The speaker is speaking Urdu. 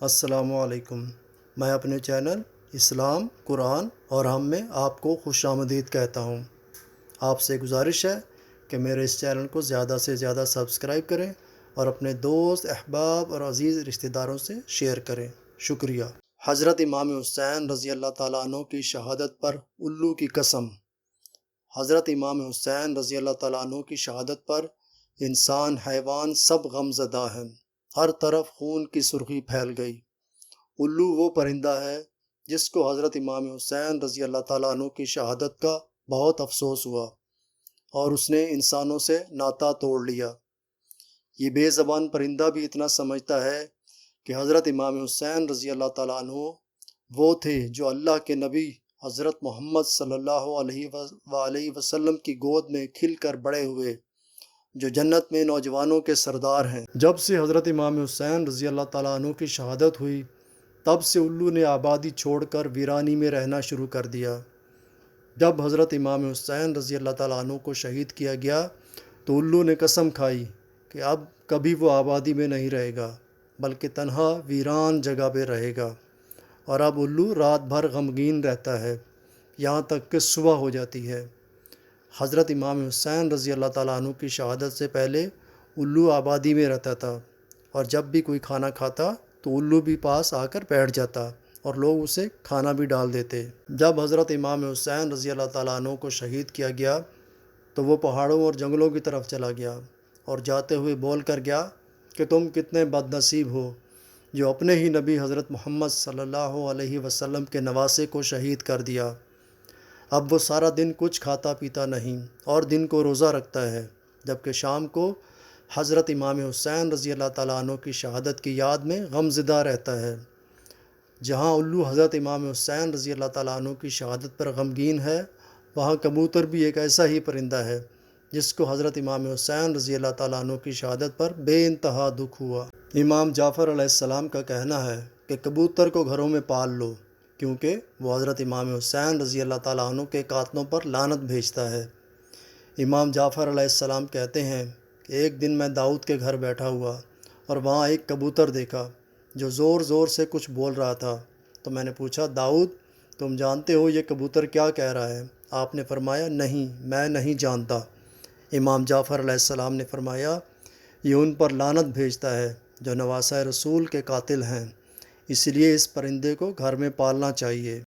السلام علیکم۔ میں اپنے چینل اسلام، قرآن اور ہم میں آپ کو خوش آمدید کہتا ہوں۔ آپ سے گزارش ہے کہ میرے اس چینل کو زیادہ سے زیادہ سبسکرائب کریں اور اپنے دوست، احباب اور عزیز رشتہ داروں سے شیئر کریں۔ شکریہ۔ حضرت امام حسین رضی اللہ تعالیٰ عنہ کی شہادت پر الو کی قسم۔ حضرت امام حسین رضی اللہ تعالیٰ عنہ کی شہادت پر انسان، حیوان سب غم زدہ ہیں۔ ہر طرف خون کی سرخی پھیل گئی۔ الو وہ پرندہ ہے جس کو حضرت امام حسین رضی اللہ تعالیٰ عنہ کی شہادت کا بہت افسوس ہوا اور اس نے انسانوں سے ناطہ توڑ لیا۔ یہ بے زبان پرندہ بھی اتنا سمجھتا ہے کہ حضرت امام حسین رضی اللہ تعالیٰ عنہ وہ تھے جو اللہ کے نبی حضرت محمد صلی اللہ علیہ وسلم کی گود میں کھل کر بڑے ہوئے، جو جنت میں نوجوانوں کے سردار ہیں۔ جب سے حضرت امام حسین رضی اللہ تعالیٰ عنہ کی شہادت ہوئی، تب سے الو نے آبادی چھوڑ کر ویرانی میں رہنا شروع کر دیا۔ جب حضرت امام حسین رضی اللہ تعالیٰ عنہ کو شہید کیا گیا تو الو نے قسم کھائی کہ اب کبھی وہ آبادی میں نہیں رہے گا، بلکہ تنہا ویران جگہ پہ رہے گا۔ اور اب الو رات بھر غمگین رہتا ہے، یہاں تک کہ صبح ہو جاتی ہے۔ حضرت امام حسین رضی اللہ تعالیٰ عنہ کی شہادت سے پہلے الو آبادی میں رہتا تھا، اور جب بھی کوئی کھانا کھاتا تو الو بھی پاس آ کر بیٹھ جاتا اور لوگ اسے کھانا بھی ڈال دیتے۔ جب حضرت امام حسین رضی اللہ تعالیٰ عنہ کو شہید کیا گیا تو وہ پہاڑوں اور جنگلوں کی طرف چلا گیا اور جاتے ہوئے بول کر گیا کہ تم کتنے بد نصیب ہو جو اپنے ہی نبی حضرت محمد صلی اللہ علیہ وسلم کے نواسے کو شہید کر دیا۔ اب وہ سارا دن کچھ کھاتا پیتا نہیں اور دن کو روزہ رکھتا ہے، جبکہ شام کو حضرت امام حسین رضی اللہ تعالیٰ عنہ کی شہادت کی یاد میں غم زدہ رہتا ہے۔ جہاں الو حضرت امام حسین رضی اللہ تعالیٰ عنہ کی شہادت پر غمگین ہے، وہاں کبوتر بھی ایک ایسا ہی پرندہ ہے جس کو حضرت امام حسین رضی اللہ تعالیٰ عنہ کی شہادت پر بے انتہا دکھ ہوا۔ امام جعفر علیہ السلام کا کہنا ہے کہ کبوتر کو گھروں میں پال لو، کیونکہ وہ حضرت امام حسین رضی اللہ تعالیٰ عنہ کے قاتلوں پر لعنت بھیجتا ہے۔ امام جعفر علیہ السلام کہتے ہیں کہ ایک دن میں داؤد کے گھر بیٹھا ہوا اور وہاں ایک کبوتر دیکھا جو زور زور سے کچھ بول رہا تھا، تو میں نے پوچھا، داؤد تم جانتے ہو یہ کبوتر کیا کہہ رہا ہے؟ آپ نے فرمایا، نہیں، میں نہیں جانتا۔ امام جعفر علیہ السلام نے فرمایا، یہ ان پر لعنت بھیجتا ہے جو نواسہ رسول کے قاتل ہیں، اس لیے اس پرندے کو گھر میں پالنا چاہیے۔